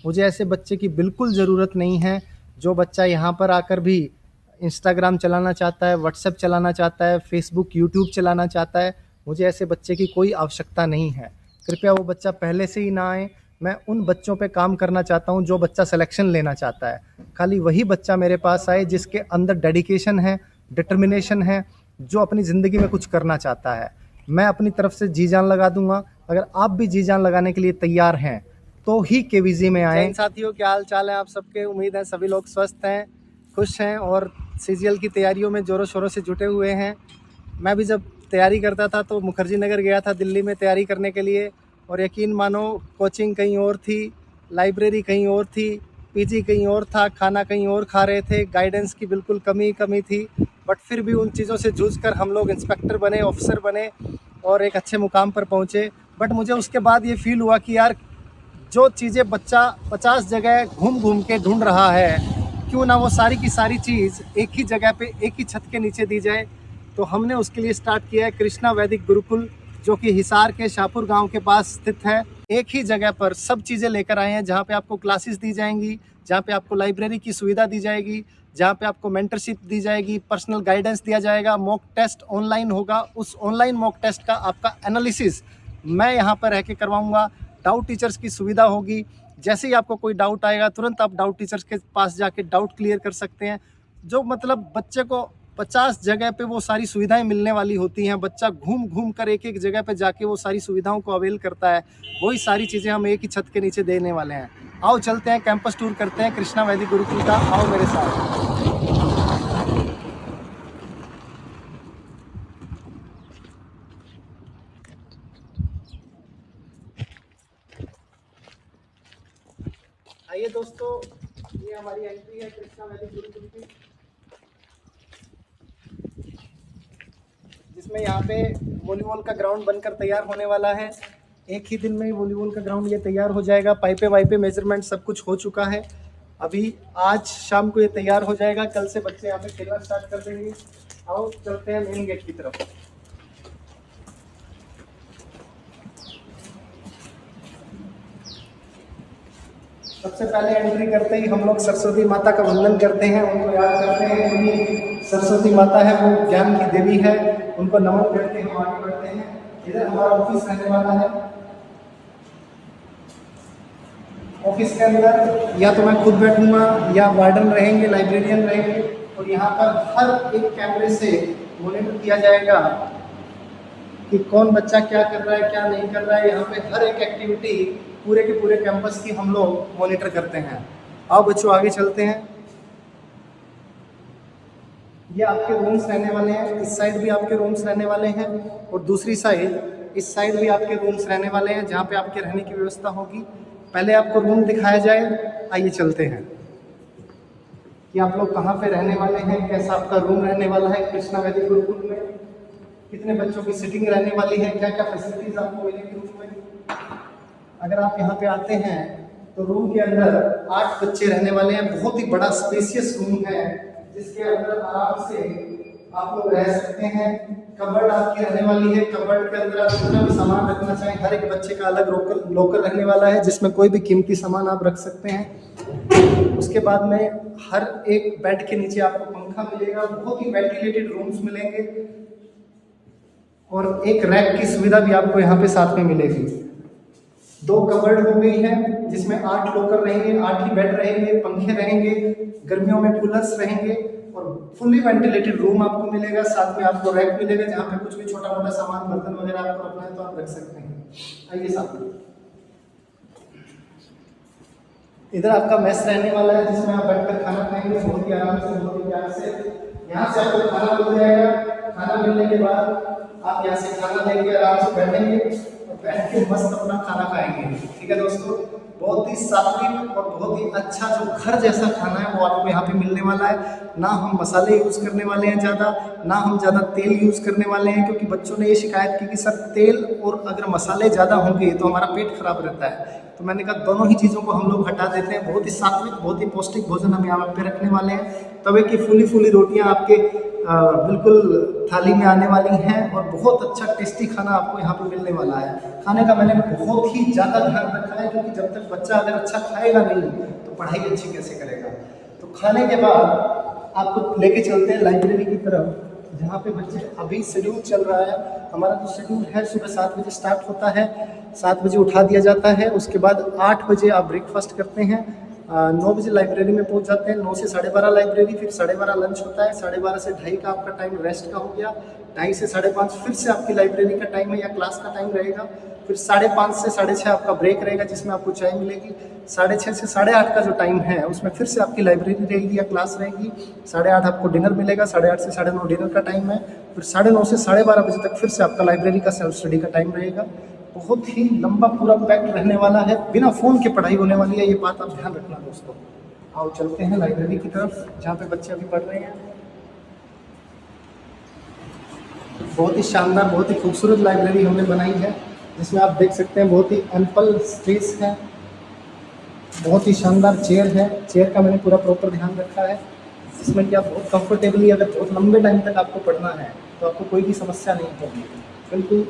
मुझे ऐसे बच्चे की बिल्कुल ज़रूरत नहीं है, जो बच्चा यहाँ पर आकर भी इंस्टाग्राम चलाना चाहता है, व्हाट्सएप चलाना चाहता है, फेसबुक, यूट्यूब चलाना चाहता है। मुझे ऐसे बच्चे की कोई आवश्यकता नहीं है। कृपया वो बच्चा पहले से ही ना आए। मैं उन बच्चों पे काम करना चाहता हूँ जो बच्चा सिलेक्शन लेना चाहता है। खाली वही बच्चा मेरे पास आए जिसके अंदर डेडिकेशन है, डिटर्मिनेशन है, जो अपनी ज़िंदगी में कुछ करना चाहता है। मैं अपनी तरफ से जी जान लगा दूंगा। अगर आप भी जी जान लगाने के लिए तैयार हैं तो ही केवीजी में आए। साथियों, क्या हाल चाल है आप सबके? उम्मीद है सभी लोग स्वस्थ हैं, खुश हैं और सीजीएल की तैयारियों में ज़ोरों शोरों से जुटे हुए हैं। मैं भी जब तैयारी करता था तो मुखर्जी नगर गया था दिल्ली में तैयारी करने के लिए, और यकीन मानो कोचिंग कहीं और थी, लाइब्रेरी कहीं और थी, पीजी कहीं और था, खाना कहीं और खा रहे थे, गाइडेंस की बिल्कुल कमी थी। बट फिर भी उन चीज़ों से जूझकर हम लोग इंस्पेक्टर बने, ऑफिसर बने और एक अच्छे मुकाम पर पहुँचे। बट मुझे उसके बाद ये फील हुआ कि यार, जो चीज़ें बच्चा 50 जगह घूम घूम के ढूंढ रहा है, क्यों ना वो सारी की सारी चीज़ एक ही जगह पे, एक ही छत के नीचे दी जाए। तो हमने उसके लिए स्टार्ट किया है कृष्णा वैदिक गुरुकुल, जो कि हिसार के शाहपुर गांव के पास स्थित है। एक ही जगह पर सब चीज़ें लेकर आए हैं, जहां पे आपको क्लासेस दी जाएंगी, जहां पे आपको लाइब्रेरी की सुविधा दी जाएगी, जहां पे आपको मेंटरशिप दी जाएगी, पर्सनल गाइडेंस दिया जाएगा, मॉक टेस्ट ऑनलाइन होगा। उस ऑनलाइन मॉक टेस्ट का आपका एनालिसिस मैं यहाँ पर रह के करवाऊँगा। डाउट टीचर्स की सुविधा होगी। जैसे ही आपको कोई डाउट आएगा, तुरंत आप डाउट टीचर्स के पास जाके डाउट क्लियर कर सकते हैं। जो मतलब बच्चे को 50 जगह पे वो सारी सुविधाएं मिलने वाली होती हैं, बच्चा घूम घूम कर एक एक जगह पे जाके वो सारी सुविधाओं को अवेल करता है, वही सारी चीज़ें हम एक ही छत के नीचे देने वाले हैं। आओ चलते हैं, कैंपस टूर करते हैं कृष्णा वैदिक गुरुकुल का। आओ मेरे साथ। आइए दोस्तों, ये हमारी एंट्री है कृष्णा वैदिक गुरुकुल की, जिसमें यहाँ पे वॉलीबॉल का ग्राउंड बनकर तैयार होने वाला है। एक ही दिन में ही वॉलीबॉल का ग्राउंड ये तैयार हो जाएगा। पाइपे वाइपे मेजरमेंट सब कुछ हो चुका है। अभी आज शाम को ये तैयार हो जाएगा, कल से बच्चे यहाँ पे खेलना स्टार्ट कर देंगे। आओ चलते हैं मेन गेट की तरफ। सबसे पहले एंट्री करते ही हम लोग सरस्वती माता का वंदन करते हैं, उनको याद करते हैं क्योंकि सरस्वती माता है वो ज्ञान की देवी है। उनको नमन करके हम आगे बढ़ते हैं। इधर हमारा ऑफिस रहने वाला है। ऑफिस के अंदर या तो मैं खुद बैठूंगा या वार्डन रहेंगे, लाइब्रेरियन रहेंगे, और यहाँ पर हर एक कैमरे से मॉनिटर किया जाएगा कि कौन बच्चा क्या कर रहा है, क्या नहीं कर रहा है। यहाँ पे हर एक एक्टिविटी पूरे के पूरे कैंपस की हम लोग मॉनिटर करते हैं। आओ बच्चों आगे चलते हैं। ये आपके रूम्स रहने वाले हैं, इस साइड भी आपके रूम्स रहने वाले हैं, और दूसरी साइड, इस साइड भी आपके रूम्स रहने वाले हैं, जहाँ पे आपके रहने की व्यवस्था होगी। पहले आपको रूम दिखाया जाए, आइए चलते हैं कि आप लोग कहाँ पे रहने वाले हैं, कैसा आपका रूम रहने वाला है कृष्णा वैदिक गुरुकुल में, कितने बच्चों की सिटिंग रहने वाली है, क्या क्या फैसिलिटीज आपको मिलेगी रूम में। अगर आप यहाँ पे आते हैं तो रूम के अंदर 8 बच्चे रहने वाले हैं। बहुत ही बड़ा स्पेसियस रूम है, जिसके अंदर आराम से आप लोग रह सकते हैं। कबर्ड आपकी रहने वाली है, कबर्ड के अंदर आप जितना भी सामान रखना चाहें, हर एक बच्चे का अलग लॉकर रहने वाला है, जिसमें कोई भी कीमती सामान आप रख सकते हैं। उसके बाद में हर एक बेड के नीचे आपको पंखा मिलेगा, बहुत ही वेंटिलेटेड रूम्स मिलेंगे, और एक रैक की सुविधा भी आपको यहाँ पे साथ में मिलेगी। 2 कबर्ड हो गई है, जिसमें 8 लॉकर रहेंगे, 8 ही बेड रहेंगे, पंखे रहेंगे, गर्मियों में कूलर्स रहेंगे, और फुल्ली वेंटिलेटेड रूम आपको मिलेगा। साथ में आपको रैक मिलेगा, जहाँ पे कुछ भी छोटा मोटा सामान, बर्तन वगैरह आपको रखना है तो आप रख सकते हैं। आइए साथ में। इधर आपका मेस रहने वाला है, जिसमें आप बैठकर खाना खाएंगे बहुत ही आराम से, बहुत ही प्यार से। यहाँ से आपको खाना मिल जाएगा। खाना मिलने के बाद आप यहाँ से खाना लेके आराम से बैठेंगे और बैठ के मस्त अपना खाना खाएंगे। ठीक है दोस्तों, बहुत ही सात्विक और बहुत ही अच्छा जो घर जैसा खाना है वो आपको यहाँ पे मिलने वाला है। ना हम मसाले यूज़ करने वाले हैं ज़्यादा, ना हम ज़्यादा तेल यूज़ करने वाले हैं, क्योंकि बच्चों ने ये शिकायत की कि सर तेल और अगर मसाले ज़्यादा होंगे तो हमारा पेट खराब रहता है। तो मैंने कहा दोनों ही चीज़ों को हम लोग हटा देते हैं। बहुत ही सात्विक, बहुत ही पौष्टिक भोजन हम यहाँ पे रखने वाले हैं। तवे की फूली फूली रोटियाँ आपके बिल्कुल थाली में आने वाली हैं और बहुत अच्छा टेस्टी खाना आपको यहाँ पे मिलने वाला है। खाने का मैंने बहुत ही ज़्यादा ध्यान रखा है, क्योंकि जब तक बच्चा अगर अच्छा खाएगा नहीं तो पढ़ाई अच्छी कैसे करेगा। तो खाने के बाद आपको लेके चलते हैं लाइब्रेरी की तरफ, जहाँ पे बच्चे अभी शेड्यूल चल रहा है। हमारा जो शेड्यूल है सुबह 7 बजे स्टार्ट होता है, 7 बजे उठा दिया जाता है। उसके बाद 8 बजे आप ब्रेकफास्ट करते हैं, 9 बजे लाइब्रेरी में पहुंच जाते हैं। 9 से 12:30 लाइब्रेरी, फिर 12:30 लंच होता है। 12:30 से 2:30 का आपका टाइम रेस्ट का हो गया। 2:30 से 5:30 फिर से आपकी लाइब्रेरी का टाइम है या क्लास का टाइम रहेगा। फिर 5:30 से 6:30 आपका ब्रेक रहेगा, जिसमें आपको चाय मिलेगी। 6:30 से 8:30 का जो टाइम है उसमें फिर से आपकी लाइब्रेरी रहेगी या क्लास रहेगी। 8:30 आपको डिनर मिलेगा। 8:30 से 9:30 डिनर का टाइम है। फिर 9:30 से 12:30 बजे तक फिर से आपका लाइब्रेरी का सेल्फ स्टडी का टाइम रहेगा। बहुत ही लंबा पूरा पैक्ड रहने वाला है, बिना फ़ोन के पढ़ाई होने वाली है, ये बात आप ध्यान रखना दोस्तों। आओ चलते हैं लाइब्रेरी की तरफ, जहाँ पे बच्चे अभी पढ़ रहे हैं। बहुत ही शानदार, बहुत ही खूबसूरत लाइब्रेरी हमने बनाई है, जिसमें आप देख सकते हैं बहुत ही एम्पल स्पेस है, बहुत ही शानदार चेयर है। चेयर का मैंने पूरा प्रॉपर ध्यान रखा है, जिसमें कि आप बहुत कंफर्टेबली, अगर बहुत लंबे टाइम तक आपको पढ़ना है तो आपको कोई भी समस्या नहीं होगी, बिल्कुल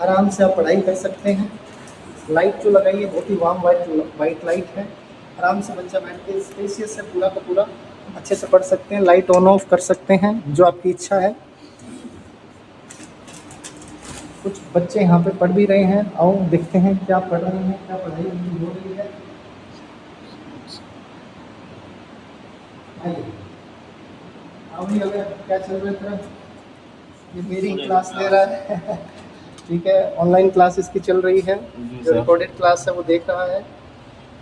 आराम से आप पढ़ाई कर सकते हैं। लाइट जो लगाई है बहुत ही वार्म वाइट लाइट है, आराम से बच्चा बैठ के स्पेसियस से पूरा का पूरा अच्छे से पढ़ सकते हैं। लाइट ऑन ऑफ कर सकते हैं, जो आपकी इच्छा है। कुछ बच्चे यहाँ पे पढ़ भी रहे हैं, आओ देखते हैं क्या पढ़ रहे हैं, क्या पढ़ाई उनकी हो रही है। अभी अगर क्या चल रहा है तरफ, ये मेरी क्लास ले रहा है ठीक है, ऑनलाइन क्लास इसकी चल रही है, जो रिकॉर्डेड क्लास है वो देख रहा है।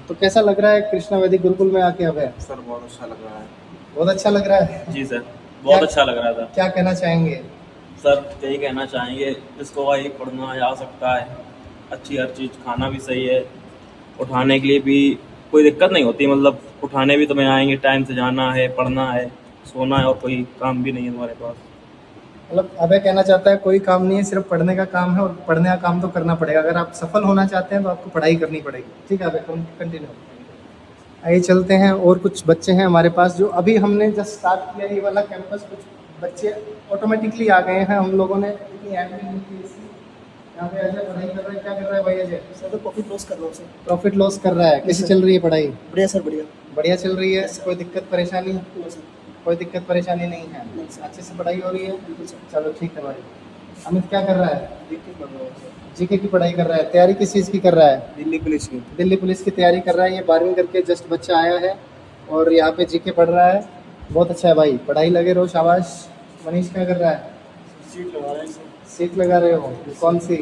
तो कैसा लग रहा है कृष्णा वैदिक गुरुकुल में आके? अब सर बहुत अच्छा लग रहा है। बहुत अच्छा लग रहा है जी सर, बहुत अच्छा लग रहा था। क्या कहना चाहेंगे? सर यही कहना चाहेंगे, जिसको वही पढ़ना आ सकता है, अच्छी हर चीज़, खाना भी सही है, उठाने के लिए भी कोई दिक्कत नहीं होती, मतलब उठाने भी तुम्हें आएंगे, टाइम से जाना है, पढ़ना है, सोना है, और कोई काम भी नहीं है तुम्हारे पास। मतलब अभय कहना चाहता है कोई काम नहीं है, सिर्फ पढ़ने का काम है, और पढ़ने का काम तो करना पड़ेगा। अगर आप सफल होना चाहते हैं तो आपको पढ़ाई करनी पड़ेगी। ठीक है अभय, कंटिन्यू। आइए चलते हैं, और कुछ बच्चे हैं हमारे पास जो अभी हमने जस्ट स्टार्ट किया ये वाला कैंपस। कुछ बच्चे ऑटोमेटिकली आ गए हैं, हम लोगों ने इतनी ऐड नहीं की इसकी। यहाँ पे अजय पढ़ाई कर रहा है, क्या कर रहा है भाई अजय? सर तो प्रॉफिट लॉस कर रहा हूँ सर। प्रॉफिट लॉस कर रहा है। कैसी चल रही है पढ़ाई? बढ़िया सर, बढ़िया। बढ़िया चल रही है, कोई दिक्कत परेशानी? No sir. कोई दिक्कत परेशानी नहीं है, नहीं सर। अच्छे से पढ़ाई हो रही है। बिल्कुल सर। चलो ठीक है भाई। अमित क्या कर रहा है? देखते पढ़ रहा हूँ सर। जीके की पढ़ाई कर रहा है। तैयारी किस चीज़ की कर रहा है? दिल्ली पुलिस की। दिल्ली पुलिस की तैयारी कर रहा है। ये 12वीं करके जस्ट बच्चा आया है और यहाँ पे जीके पढ़ रहा है। बहुत अच्छा है भाई, पढ़ाई लगे रहो, शाबाश। मनीष क्या कर रहा है? सीट लगा रहे हैं सर। सीट लगा रहे हो? कौन सी?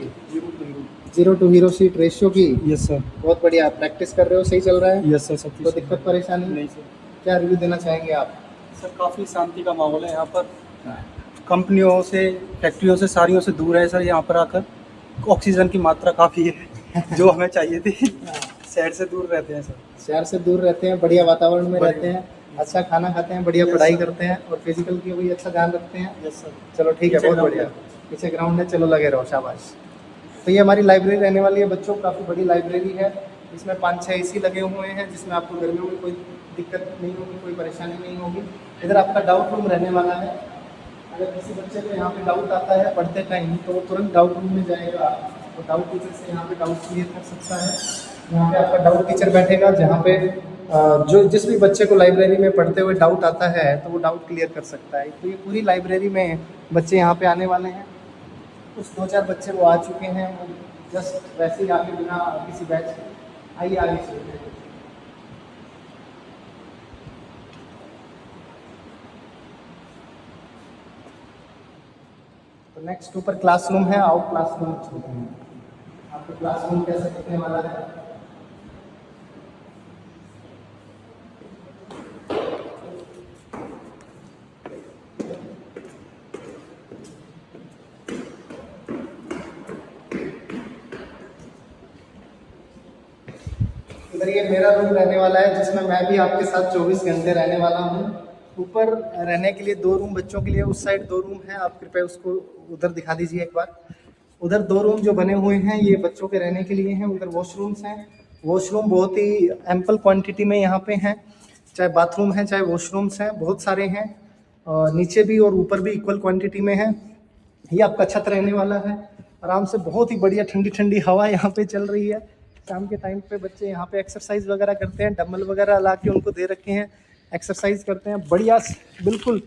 0 to हीरो सीट रेशियो की? Yes sir. बहुत बढ़िया, प्रैक्टिस कर रहे हो, सही चल रहा है? यस सर, सब कोई दिक्कत परेशानी नहीं सर। क्या रिव्यू देना चाहेंगे आप? सर काफ़ी शांति का माहौल है यहाँ पर, कंपनियों से, फैक्ट्रियों से, सारियों से दूर है सर। यहाँ पर आकर ऑक्सीजन की मात्रा काफ़ी है जो हमें चाहिए थी। शहर से दूर रहते हैं सर। शहर से दूर रहते हैं, बढ़िया वातावरण में रहते हैं, अच्छा खाना खाते हैं, बढ़िया पढ़ाई करते हैं, और फिजिकल की भी अच्छा ध्यान रखते हैं। Yes sir. चलो ठीक है, बहुत बढ़िया। पीछे ग्राउंड है, चलो लगे रहो, शाबाश। तो ये हमारी लाइब्रेरी रहने वाली है बच्चों, काफ़ी बड़ी लाइब्रेरी है। इसमें 5-6 एसी लगे हुए हैं, जिसमें आपको गर्मियों में कोई दिक्कत नहीं होगी, कोई परेशानी नहीं होगी। इधर आपका डाउट रूम रहने वाला है। अगर किसी बच्चे को यहाँ पे डाउट आता है पढ़ते टाइम, तो वो तुरंत डाउट रूम में जाएगा, तो डाउट टीचर से यहाँ पे डाउट क्लियर कर सकता है। यहाँ पे आपका डाउट टीचर बैठेगा, जहाँ पे जो जिस भी बच्चे को लाइब्रेरी में पढ़ते हुए डाउट आता है तो वो डाउट क्लियर कर सकता है। तो ये पूरी लाइब्रेरी में बच्चे यहाँ पे आने वाले हैं। कुछ 2-4 बच्चे वो आ चुके हैं, वो जस्ट वैसे ही आके बिना किसी बैच के। आइए आगे चलते हैं। तो नेक्स्ट ऊपर क्लासरूम है, आओ क्लासरूम में चलते हैं। आपको क्लासरूम कैसे दिखने वाला है? इधर ये मेरा रूम रहने वाला है, जिसमें मैं भी आपके साथ 24 घंटे रहने वाला हूँ। ऊपर रहने के लिए 2 रूम बच्चों के लिए, उस साइड 2 रूम है, आप कृपया उसको उधर दिखा दीजिए एक बार। उधर 2 रूम जो बने हुए हैं ये बच्चों के रहने के लिए हैं, उधर वॉशरूम्स हैं। वॉशरूम बहुत ही एम्पल क्वांटिटी में यहाँ पे हैं, चाहे बाथरूम हैं चाहे वॉशरूम्स हैं, बहुत सारे हैं। नीचे भी और ऊपर भी इक्वल क्वांटिटी में है। ये आपका छत रहने वाला है। आराम से बहुत ही बढ़िया ठंडी ठंडी हवा यहाँ पे चल रही है। शाम के टाइम पे बच्चे यहाँ पे एक्सरसाइज वगैरह करते हैं, डंबल वगैरह ला के उनको दे रखे हैं, एक्सरसाइज करते हैं। बढ़िया बिल्कुल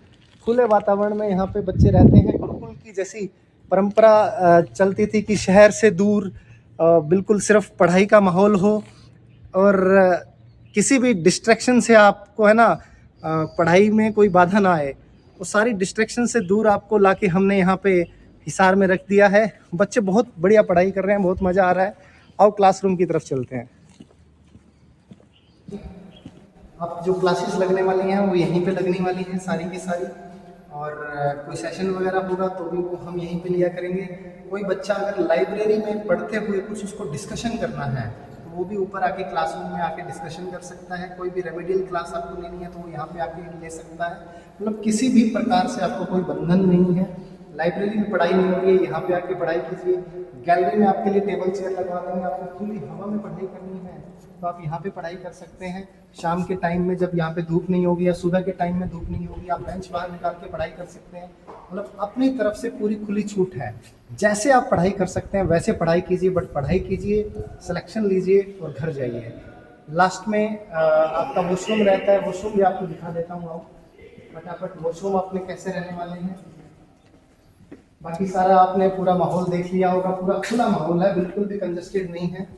खुले वातावरण में यहाँ पे बच्चे रहते हैं। गुरुकुल की जैसी परंपरा चलती थी कि शहर से दूर बिल्कुल सिर्फ पढ़ाई का माहौल हो और किसी भी डिस्ट्रैक्शन से आपको है ना पढ़ाई में कोई बाधा ना आए, वो सारी डिस्ट्रैक्शन से दूर आपको लाके हमने यहाँ पे हिसार में रख दिया है। बच्चे बहुत बढ़िया पढ़ाई कर रहे हैं, बहुत मज़ा आ रहा है। आओ क्लासरूम की तरफ चलते हैं। अब जो क्लासेस लगने वाली हैं वो यहीं पे लगने वाली हैं सारी की सारी, और कोई सेशन वगैरह होगा तो भी वो हम यहीं पे लिया करेंगे। कोई बच्चा अगर लाइब्रेरी में पढ़ते हुए कुछ उसको डिस्कशन करना है तो वो भी ऊपर आके क्लासरूम में आके डिस्कशन कर सकता है। कोई भी रेमेडियल क्लास आपको लेनी है तो वो यहाँ पे आके ले सकता है। मतलब किसी भी प्रकार से आपको कोई बंधन नहीं है। लाइब्रेरी में पढ़ाई नहीं हो रही है, यहाँ पे आके पढ़ाई कीजिए। गैलरी में आपके लिए टेबल चेयर लगवा देंगे, आपको खुली हवा में पढ़ाई करनी है तो आप यहाँ पे पढ़ाई कर सकते हैं। शाम के टाइम में जब यहाँ पे धूप नहीं होगी या सुबह के टाइम में धूप नहीं होगी, आप बेंच बाहर निकाल के पढ़ाई कर सकते हैं। मतलब अपनी तरफ से पूरी खुली छूट है, जैसे आप पढ़ाई कर सकते हैं वैसे पढ़ाई कीजिए, बट पढ़ाई कीजिए, सिलेक्शन लीजिए और घर जाइए। लास्ट में आपका वॉशरूम रहता है, वॉशरूम भी आपको दिखा देता हूँ। आओ फटाफट वॉशरूम अपने कैसे रहने वाले हैं। बाकी सारा आपने पूरा माहौल देख लिया होगा, पूरा खुला माहौल है, बिल्कुल भी कंजस्टेड नहीं है।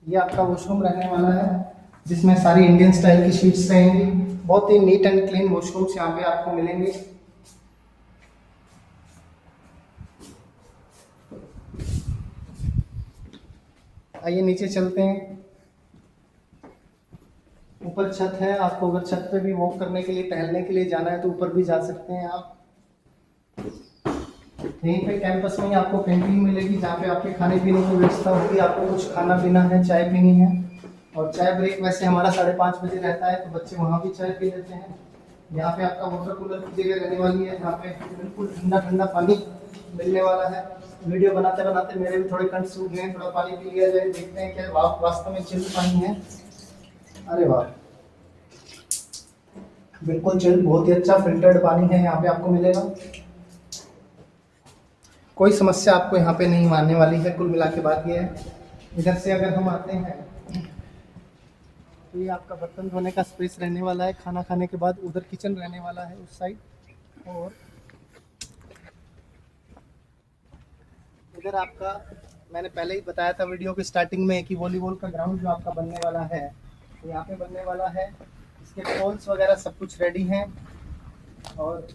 ये आपका वॉशरूम रहने वाला है जिसमें सारी इंडियन स्टाइल की शीट्स रहेंगी। बहुत ही नीट एंड क्लीन वॉशरूम्स यहाँ पे आपको मिलेंगे। आइए नीचे चलते हैं। ऊपर छत है, आपको अगर छत पे भी वॉक करने के लिए, टहलने के लिए जाना है तो ऊपर भी जा सकते हैं आप। यहीं पे कैंपस में ही आपको कैंटीन मिलेगी जहाँ पे आपके खाने पीने की व्यवस्था होगी। आपको कुछ खाना पीना है, चाय पीनी है, और चाय ब्रेक वैसे हमारा 5:30 बजे रहता है तो बच्चे वहाँ भी चाय पी लेते हैं। यहाँ पे आपका वाटर कूलर की जगह रहने वाली है जहाँ पे बिल्कुल ठंडा ठंडा पानी मिलने वाला है। वीडियो बनाते बनाते मेरे भी थोड़े कंठ सूख गए, थोड़ा पानी पी लिया जाए, देखते हैं क्या वास्तव में चिल्ड पानी है। अरे वाह, बिल्कुल चिल्ड, बहुत ही अच्छा फिल्टर्ड पानी है यहाँ पे आपको मिलेगा। कोई समस्या आपको यहाँ पे नहीं आने वाली है। कुल मिला के बात ये है। इधर से अगर हम आते हैं तो ये आपका बर्तन धोने का स्पेस रहने वाला है। खाना खाने के बाद उधर किचन रहने वाला है उस साइड, और इधर आपका मैंने पहले ही बताया था वीडियो की स्टार्टिंग में कि वॉलीबॉल का ग्राउंड जो आपका बनने वाला है तो यहाँ पे बनने वाला है। इसके पोल्स वगैरह सब कुछ रेडी हैं और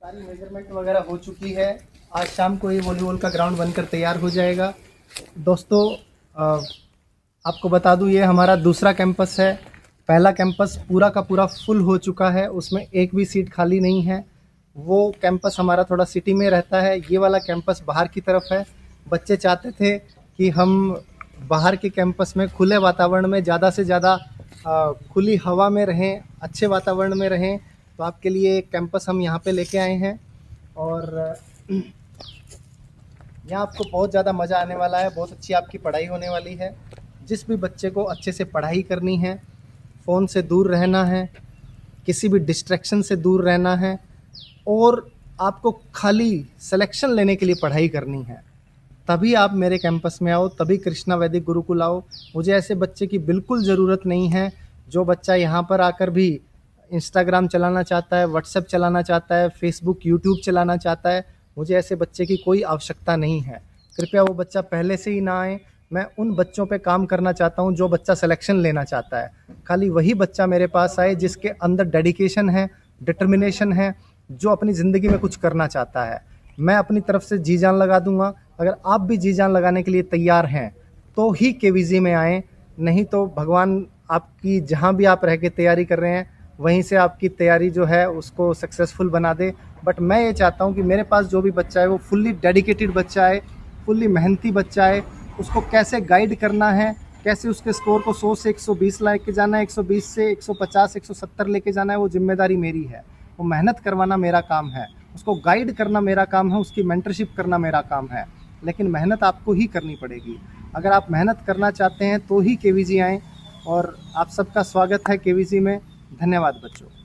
सारी मेजरमेंट वगैरह हो चुकी है। आज शाम को ये वॉलीबॉल का ग्राउंड बनकर तैयार हो जाएगा। दोस्तों आपको बता दूं ये हमारा दूसरा कैंपस है। पहला कैंपस पूरा का पूरा फुल हो चुका है, उसमें एक भी सीट खाली नहीं है। वो कैंपस हमारा थोड़ा सिटी में रहता है, ये वाला कैंपस बाहर की तरफ है। बच्चे चाहते थे कि हम बाहर के कैंपस में खुले वातावरण में ज़्यादा से ज़्यादा खुली हवा में रहें, अच्छे वातावरण में रहें, तो आपके लिए एक कैंपस हम यहाँ पे लेके आए हैं। और यहाँ आपको बहुत ज़्यादा मज़ा आने वाला है, बहुत अच्छी आपकी पढ़ाई होने वाली है। जिस भी बच्चे को अच्छे से पढ़ाई करनी है, फ़ोन से दूर रहना है, किसी भी डिस्ट्रैक्शन से दूर रहना है, और आपको खाली सिलेक्शन लेने के लिए पढ़ाई करनी है, तभी आप मेरे कैंपस में आओ, तभी कृष्णा वैदिक गुरुकुल आओ। मुझे ऐसे बच्चे की बिल्कुल ज़रूरत नहीं है जो बच्चा यहाँ पर आकर भी इंस्टाग्राम चलाना चाहता है, व्हाट्सएप चलाना चाहता है, फेसबुक यूट्यूब चलाना चाहता है। मुझे ऐसे बच्चे की कोई आवश्यकता नहीं है। कृपया वो बच्चा पहले से ही ना आए। मैं उन बच्चों पे काम करना चाहता हूँ जो बच्चा सिलेक्शन लेना चाहता है। खाली वही बच्चा मेरे पास आए जिसके अंदर डेडिकेशन है, डिटर्मिनेशन है, जो अपनी ज़िंदगी में कुछ करना चाहता है। मैं अपनी तरफ से जी जान लगा दूंगा। अगर आप भी जी जान लगाने के लिए तैयार हैं तो ही केवीजी में आएँ, नहीं तो भगवान आपकी जहाँ भी आप रह के तैयारी कर रहे हैं वहीं से आपकी तैयारी जो है उसको सक्सेसफुल बना दे। बट मैं ये चाहता हूँ कि मेरे पास जो भी बच्चा है वो फुल्ली डेडिकेटेड बच्चा है, फुल्ली मेहनती बच्चा है। उसको कैसे गाइड करना है, कैसे उसके स्कोर को 100 से 120 लेके जाना है, 120 से 150 170 लेके जाना है, वो जिम्मेदारी मेरी है। वो मेहनत करवाना मेरा काम है, उसको गाइड करना मेरा काम है, उसकी मेंटरशिप करना मेरा काम है। लेकिन मेहनत आपको ही करनी पड़ेगी। अगर आप मेहनत करना चाहते हैं तो ही केवीजी आएँ, और आप सबका स्वागत है केवीजी में। धन्यवाद बच्चों।